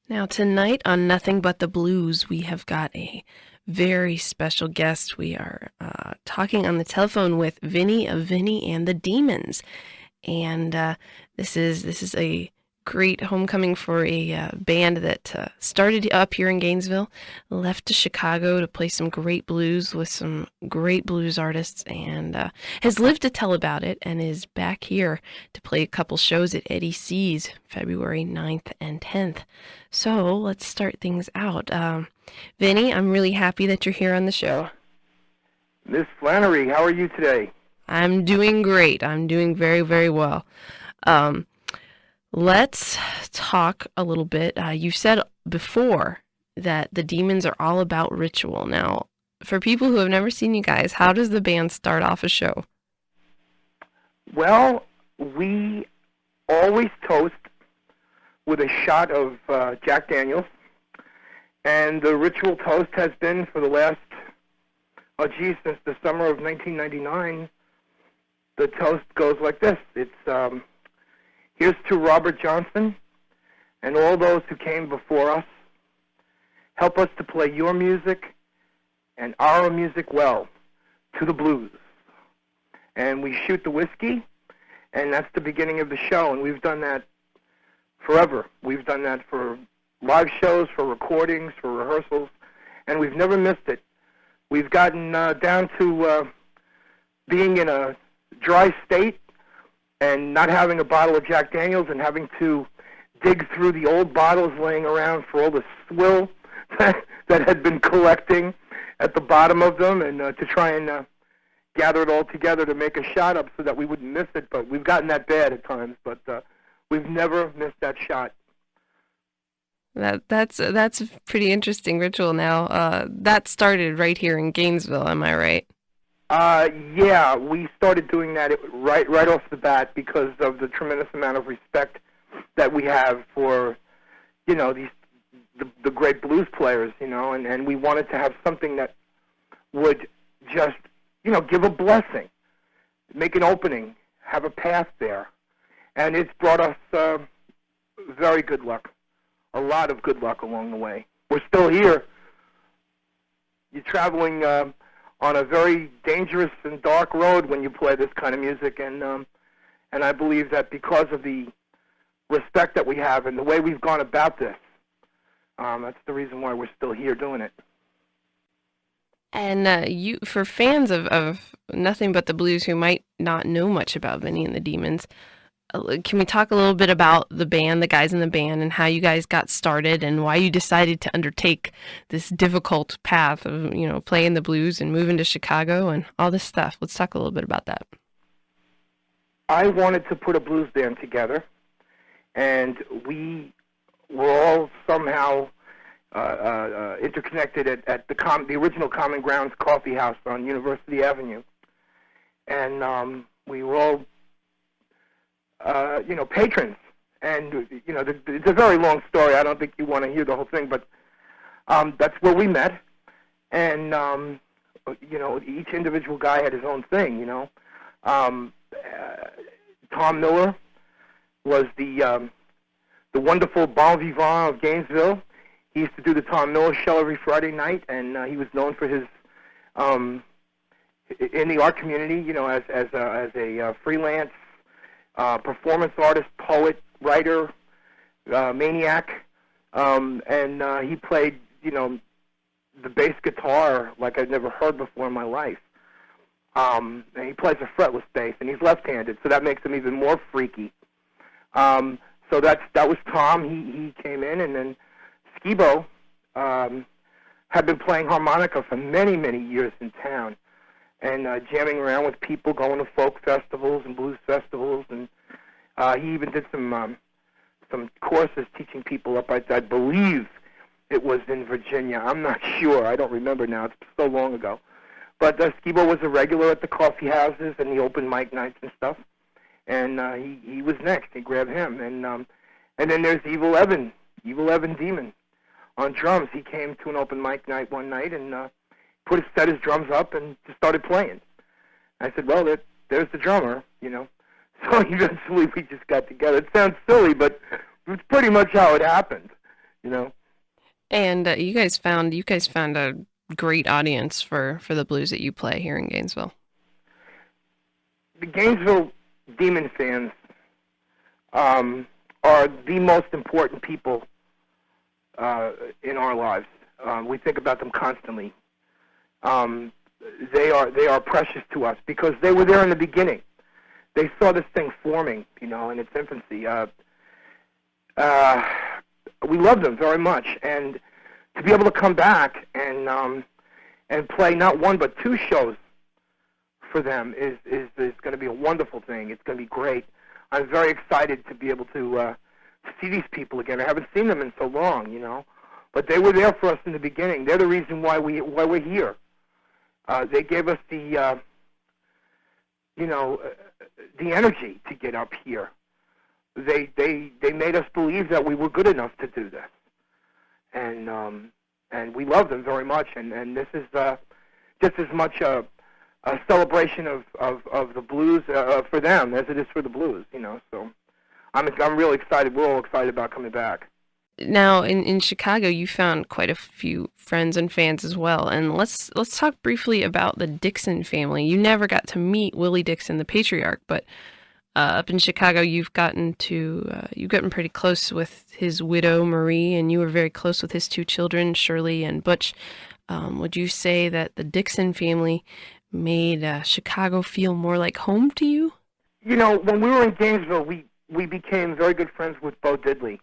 Now, tonight on Nothing But the Blues, we have got a very special guest. We are talking on the telephone with Vinny of Vinny and the Demons. And this is a great homecoming for a band that started up here in Gainesville, left to Chicago to play some great blues with some great blues artists, and has lived to tell about it, and is back here to play a couple shows at Eddie C's February 9th and 10th. So let's start things out. Vinny, I'm really happy that you're here on the show. Miss Flannery, how are you today? I'm doing great. I'm doing very, very well. Let's talk a little bit. You said before that the Demons are all about ritual. Now, for people who have never seen you guys, how does the band start off a show? Well, we always toast with a shot of Jack Daniels, and the ritual toast has been for the last, since the summer of 1999, the toast goes like this. It's, here's to Robert Johnson and all those who came before us. Help us to play your music and our music well, to the blues. And we shoot the whiskey, and that's the beginning of the show, and we've done that forever. We've done that for live shows, for recordings, for rehearsals, and we've never missed it. We've gotten down to being in a dry state and not having a bottle of Jack Daniels and having to dig through the old bottles laying around for all the swill that had been collecting at the bottom of them, and to try and gather it all together to make a shot up so that we wouldn't miss it. But we've gotten that bad at times, but we've never missed that shot. That's a pretty interesting ritual. Now, that started right here in Gainesville, am I right? Yeah, we started doing that right off the bat because of the tremendous amount of respect that we have for, the great blues players, and we wanted to have something that would just, give a blessing, make an opening, have a path there. And it's brought us very good luck, a lot of good luck along the way. We're still here. You're traveling on a very dangerous and dark road when you play this kind of music, and I believe that because of the respect that we have and the way we've gone about this, that's the reason why we're still here doing it. And for fans of Nothing But the Blues who might not know much about Vinny and the Demons, can we talk a little bit about the band, the guys in the band, and how you guys got started and why you decided to undertake this difficult path of, playing the blues and moving to Chicago and all this stuff? Let's talk a little bit about that. I wanted to put a blues band together, and we were all somehow interconnected at the original Common Grounds Coffee House on University Avenue. And we were all patrons. And, it's a very long story. I don't think you want to hear the whole thing, but that's where we met. And, each individual guy had his own thing, Tom Miller was the wonderful bon vivant of Gainesville. He used to do the Tom Miller Show every Friday night, and he was known for his, in the art community, as a freelance performance artist, poet, writer, maniac, and he played, the bass guitar like I'd never heard before in my life. And he plays a fretless bass, and he's left-handed, so that makes him even more freaky. So that was Tom. He came in, and then Skibo had been playing harmonica for many, many years in town, and jamming around with people, going to folk festivals and blues festivals, and he even did some courses teaching people up. I believe it was in Virginia. I'm not sure. I don't remember now. It's so long ago. But Skibo was a regular at the coffee houses and the open mic nights and stuff, and he was next. He grabbed him, and then there's Evil Evan Demon on drums. He came to an open mic night one night and set his drums up and just started playing. I said, well, there's the drummer, So eventually we just got together. It sounds silly, but it's pretty much how it happened. you know. And you guys found a great audience for the blues that you play here in Gainesville. The Gainesville Demon fans are the most important people in our lives. We think about them constantly. They are precious to us because they were there in the beginning. They saw this thing forming, in its infancy. We love them very much, and to be able to come back and play not one but two shows for them is going to be a wonderful thing. It's going to be great. I'm very excited to be able to see these people again. I haven't seen them in so long, but they were there for us in the beginning. They're the reason why we're here. They gave us the energy to get up here. They made us believe that we were good enough to do this, and we love them very much. And this is just as much a celebration of the blues for them as it is for the blues. So I'm really excited. We're all excited about coming back. Now, in Chicago, you found quite a few friends and fans as well. And let's talk briefly about the Dixon family. You never got to meet Willie Dixon, the patriarch, but up in Chicago, you've gotten pretty close with his widow Marie, and you were very close with his two children, Shirley and Butch. Would you say that the Dixon family made Chicago feel more like home to you? When we were in Gainesville, we became very good friends with Bo Diddley.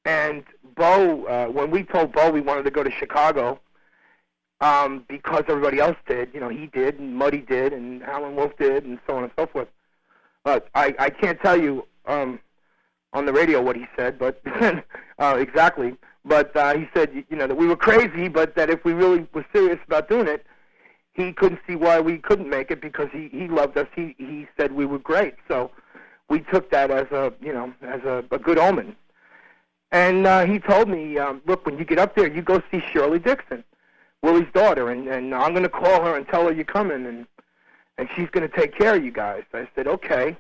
And Bo, when we told Bo we wanted to go to Chicago, because everybody else did, he did, and Muddy did, and Alan Wolf did, and so on and so forth. But I can't tell you on the radio what he said, but exactly. But he said, that we were crazy, but that if we really were serious about doing it, he couldn't see why we couldn't make it because he loved us. He said we were great, so we took that as a good omen. And he told me, look, when you get up there, you go see Shirley Dixon, Willie's daughter, and I'm going to call her and tell her you're coming, and she's going to take care of you guys. I said, okay.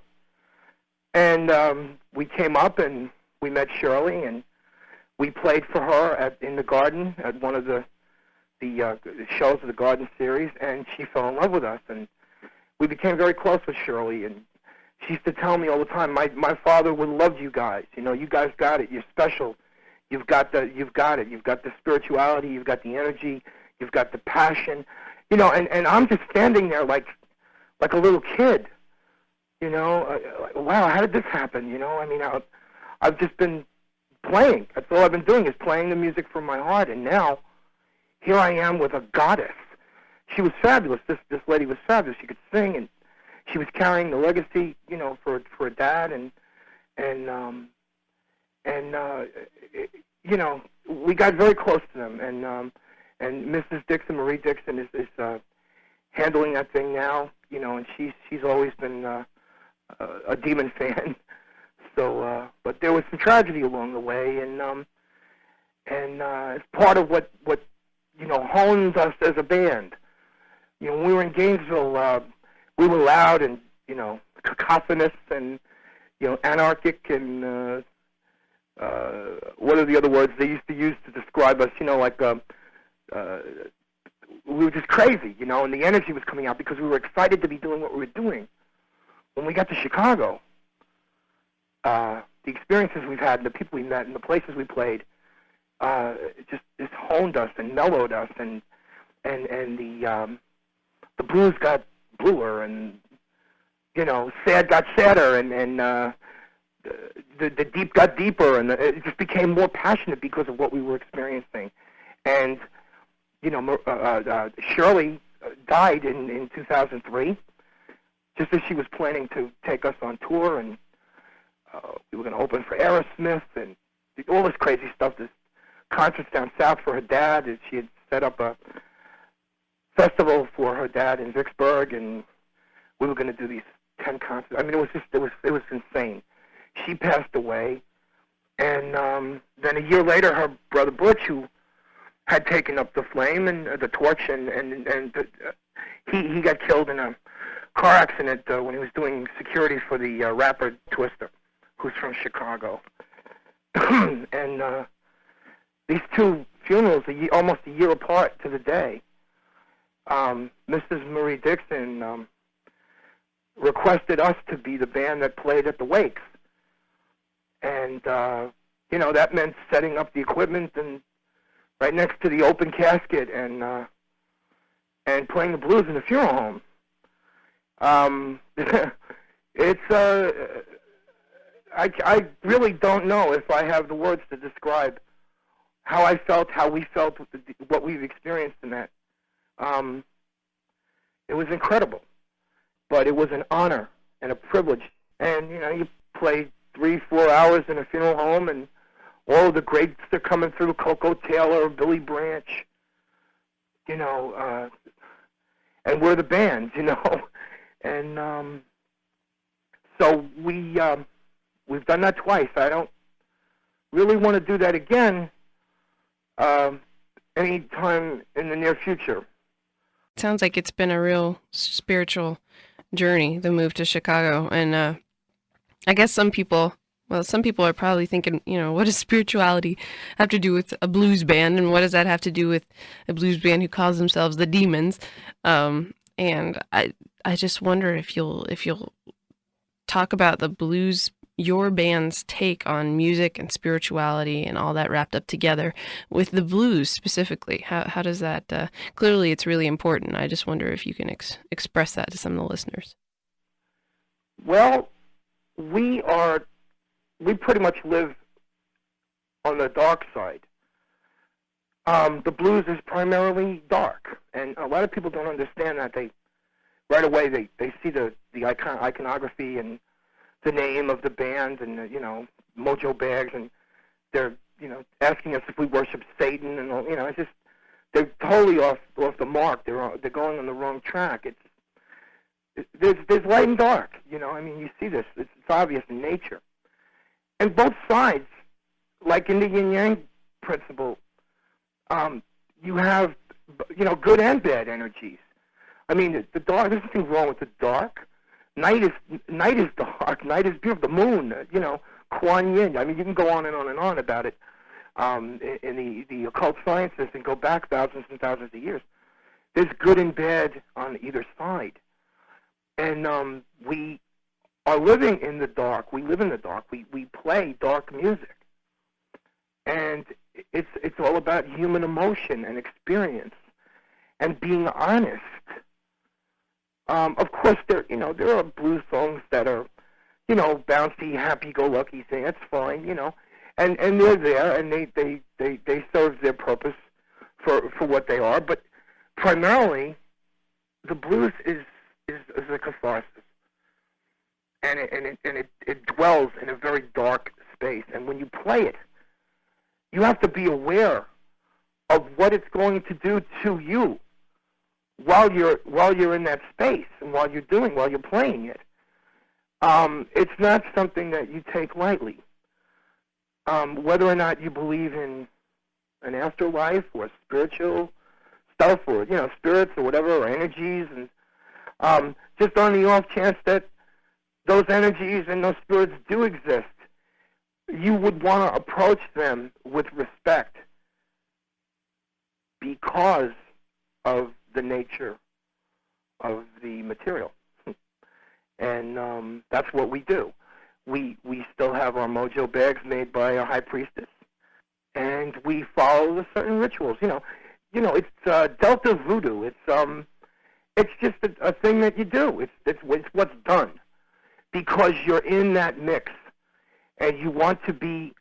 And we came up and we met Shirley, and we played for her in the Garden at one of the shows of the Garden series, and she fell in love with us, and we became very close with Shirley. And she used to tell me all the time, my father would love you guys. You guys got it. You're special. You've got it. You've got the spirituality. You've got the energy. You've got the passion. And I'm just standing there like a little kid. Wow, how did this happen? I've just been playing. That's all I've been doing is playing the music from my heart. And now, here I am with a goddess. She was fabulous. This lady was fabulous. She could sing, and she was carrying the legacy, for her dad, and we got very close to them, and Mrs. Dixon, Marie Dixon, is handling that thing now, and she's always been a Demon fan. So, but there was some tragedy along the way, and it's part of what honed us as a band. When we were in Gainesville, we were loud and, cacophonous and, anarchic and, what are the other words they used to use to describe us, we were just crazy, and the energy was coming out because we were excited to be doing what we were doing. When we got to Chicago, the experiences we've had and the people we met and the places we played, just honed us and mellowed us, and the blues got bluer, and sad got sadder, and the deep got deeper, and it just became more passionate because of what we were experiencing. And Shirley died in 2003, just as she was planning to take us on tour, and we were going to open for Aerosmith and all this crazy stuff. This concerts down south for her dad. And she had set up a festival for her dad in Vicksburg, and we were going to do these 10 concerts. I mean, it was insane. She passed away, and then a year later, her brother Butch, who had taken up the flame and the torch, and he got killed in a car accident when he was doing security for the rapper Twister, who's from Chicago. And these two funerals almost a year apart to the day. Mrs. Marie Dixon requested us to be the band that played at the wakes. And, that meant setting up the equipment and right next to the open casket and playing the blues in the funeral home. I really don't know if I have the words to describe how I felt, how we felt, what we've experienced in that. It was incredible, but it was an honor and a privilege. And, you play 3-4 hours in a funeral home, and all of the greats are coming through, Coco Taylor, Billy Branch, and we're the band, And so we've done that twice. I don't really want to do that again any time in the near future. It sounds like it's been a real spiritual journey, the move to Chicago. And I guess some people are probably thinking, what does spirituality have to do with a blues band, and what does that have to do with a blues band who calls themselves the Demons? And I just wonder if you'll talk about the blues, your band's take on music and spirituality and all that wrapped up together with the blues specifically. How does that? Clearly, it's really important. I just wonder if you can express that to some of the listeners. Well, we pretty much live on the dark side. The blues is primarily dark, and a lot of people don't understand that. Right away they see the iconography and the name of the band and mojo bags, and they're asking us if we worship Satan, and it's just they're totally off the mark. They're going on the wrong track. There's light and dark. You see this. It's obvious in nature. And both sides, like in the yin-yang principle, you have, good and bad energies. The dark, there's nothing wrong with the dark. Night is dark. Night is beautiful. The moon, Kuan Yin. You can go on and on and on about it in the occult sciences and go back thousands and thousands of years. There's good and bad on either side. And we are living in the dark. We live in the dark. We play dark music. And it's all about human emotion and experience and being honest. Of course, there are blues songs that are, bouncy, happy-go-lucky thing. That's fine, and they're there, and they serve their purpose for what they are. But primarily, the blues is a catharsis, and it dwells in a very dark space. And when you play it, you have to be aware of what it's going to do to you while you're in that space and while you're playing it. It's not something that you take lightly. Whether or not you believe in an afterlife or spiritual stuff or spirits or whatever, or energies, and just on the off chance that those energies and those spirits do exist, you would want to approach them with respect because of the nature of the material. And that's what we do. We still have our mojo bags made by our high priestess, and we follow the certain rituals. It's Delta voodoo. It's just a thing that you do. It's what's done because you're in that mix, and you want to be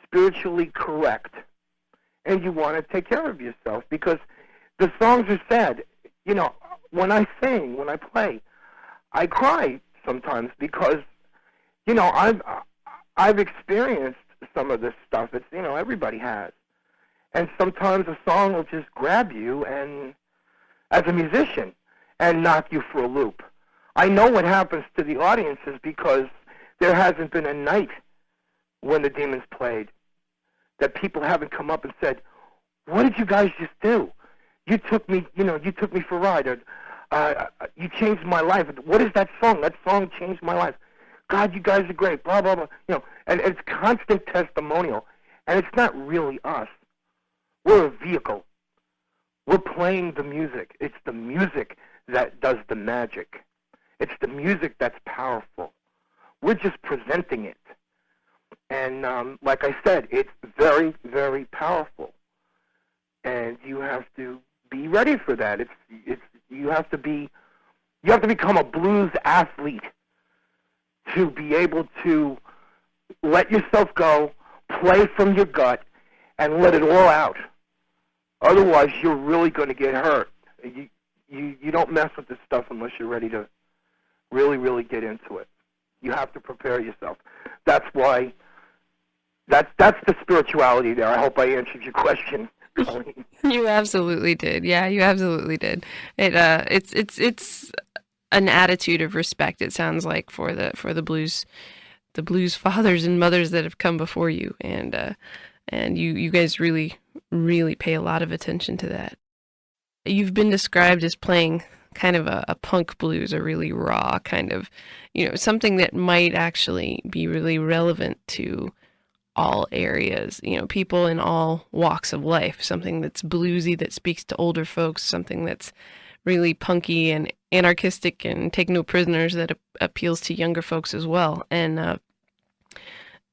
spiritually correct, and you want to take care of yourself because the songs are sad. When I sing, when I play, I cry sometimes because, I've experienced some of this stuff. It's, everybody has. And sometimes a song will just grab you and, as a musician, and knock you for a loop. I know what happens to the audiences because there hasn't been a night when the Demons played that people haven't come up and said, "What did you guys just do? You took me for a ride. Or, you changed my life. What is that song? That song changed my life. God, you guys are great." Blah blah blah. And it's constant testimonial, and it's not really us. We're a vehicle. We're playing the music. It's the music that does the magic. It's the music that's powerful. We're just presenting it. And like I said, it's very, very powerful. And you have to be ready for that. You have to become a blues athlete to be able to let yourself go, play from your gut, and let it all out. Otherwise, you're really going to get hurt. You don't mess with this stuff unless you're ready to really, really get into it. You have to prepare yourself. That's why. That's the spirituality there. I hope I answered your question, Colleen. You absolutely did. Yeah, you absolutely did. It's an attitude of respect. It sounds like for the blues fathers and mothers that have come before you, and you guys really, really pay a lot of attention to that. You've been described as playing kind of a punk blues, a really raw kind of, something that might actually be really relevant to all areas, people in all walks of life, something that's bluesy that speaks to older folks, something that's really punky and anarchistic and take no prisoners that appeals to younger folks as well. And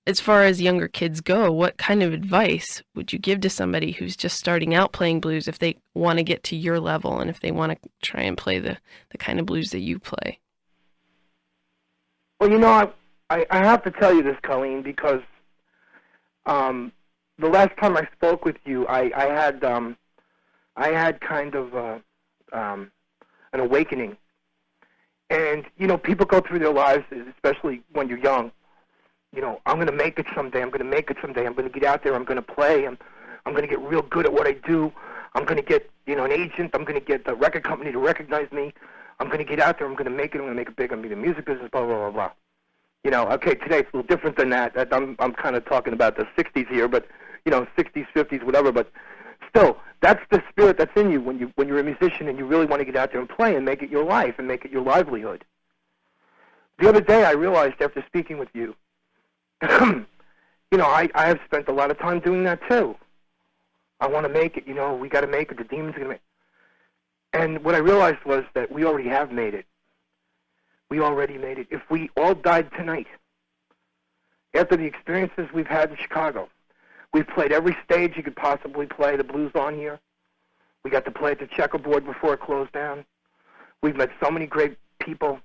as far as younger kids go, what kind of advice would you give to somebody who's just starting out playing blues if they want to get to your level and if they want to try and play the kind of blues that you play? Well, I have to tell you this, Colleen, because the last time I spoke with you, I had kind of an awakening. And, people go through their lives, especially when you're young, I'm going to make it someday, I'm going to make it someday, I'm going to get out there, I'm going to play, I'm going to get real good at what I do, I'm going to get, an agent, I'm going to get the record company to recognize me, I'm going to get out there, I'm going to make it, I'm going to make it big, I'm going to be in the music business, blah, blah, blah, blah. Okay, today it's a little different than that. I'm kind of talking about the 60s here, but, 60s, 50s, whatever, but still, that's the spirit that's in you when you're a musician and you really want to get out there and play and make it your life and make it your livelihood. The other day I realized after speaking with you, I have spent a lot of time doing that too. I want to make it, we got to make it, the Demons are going to make it. And what I realized was that we already have made it. We already made it. If we all died tonight, after the experiences we've had in Chicago, we've played every stage you could possibly play the blues on here. We got to play at the Checkerboard before it closed down. We've met so many great people.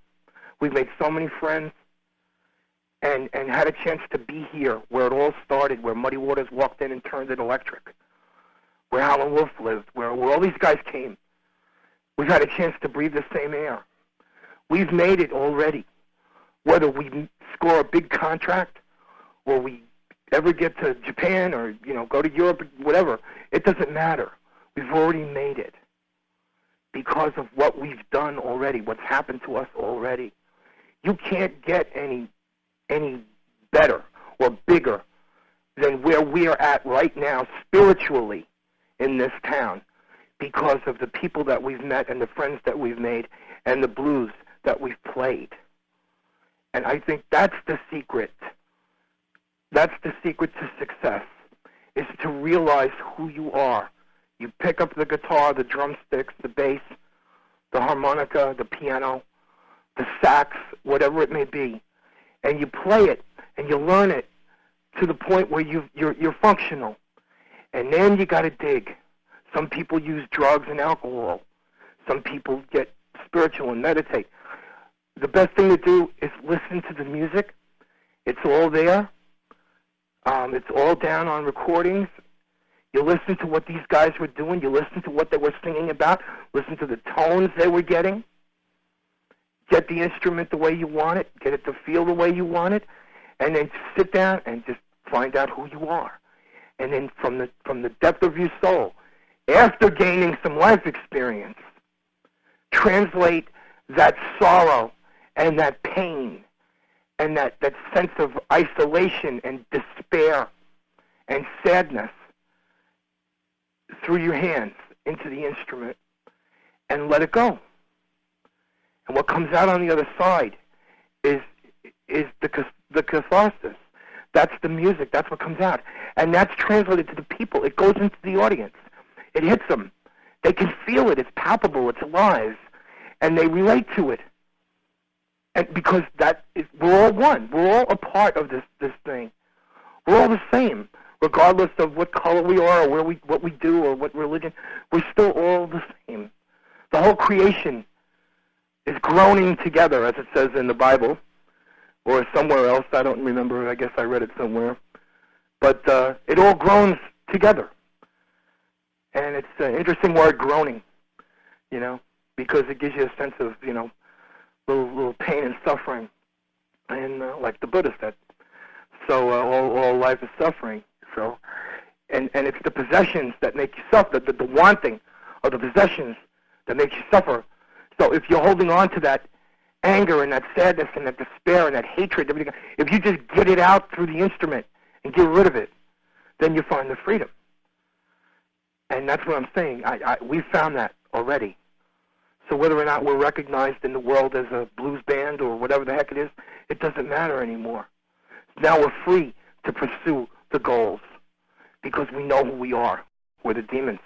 We've made so many friends. And had a chance to be here where it all started, where Muddy Waters walked in and turned it electric, where Howlin' Wolf lived, where all these guys came. We've had a chance to breathe the same air. We've made it already. Whether we score a big contract or we ever get to Japan or, go to Europe, whatever, it doesn't matter. We've already made it because of what we've done already, what's happened to us already. You can't get any better or bigger than where we are at right now spiritually in this town because of the people that we've met and the friends that we've made and the blues that we've played. And I think that's the secret. That's the secret to success, is to realize who you are. You pick up the guitar, the drumsticks, the bass, the harmonica, the piano, the sax, whatever it may be, and you play it and you learn it to the point where you're functional. And then you got to dig. Some people use drugs and alcohol. Some people get spiritual and meditate. The best thing to do is listen to the music. It's all there. It's all down on recordings. You listen to what these guys were doing. You listen to what they were singing about. Listen to the tones they were getting. Get the instrument the way you want it. Get it to feel the way you want it. And then sit down and just find out who you are. And then from the depth of your soul, after gaining some life experience, translate that sorrow and that pain and that sense of isolation and despair and sadness through your hands into the instrument and let it go. And what comes out on the other side is the catharsis, That's the music. That's what comes out. And that's translated to the people. It goes into the audience. It hits them. They can feel it. It's palpable. It's alive. And they relate to it. And because we're all one. We're all a part of this thing. We're all the same, regardless of what color we are or what we do or what religion. We're still all the same. The whole creation is groaning together, as it says in the Bible, or somewhere else. I don't remember. I guess I read it somewhere. But it all groans together. And it's an interesting word, groaning, because it gives you a sense of, little pain and suffering. And like the Buddha said. So all life is suffering. So, and it's the possessions that make you suffer, the wanting of the possessions that makes you suffer. So if you're holding on to that anger and that sadness and that despair and that hatred, everything, if you just get it out through the instrument and get rid of it, then you find the freedom. And that's what I'm saying. We found that already. So whether or not we're recognized in the world as a blues band or whatever the heck it is, it doesn't matter anymore. Now we're free to pursue the goals because we know who we are. We're the demons.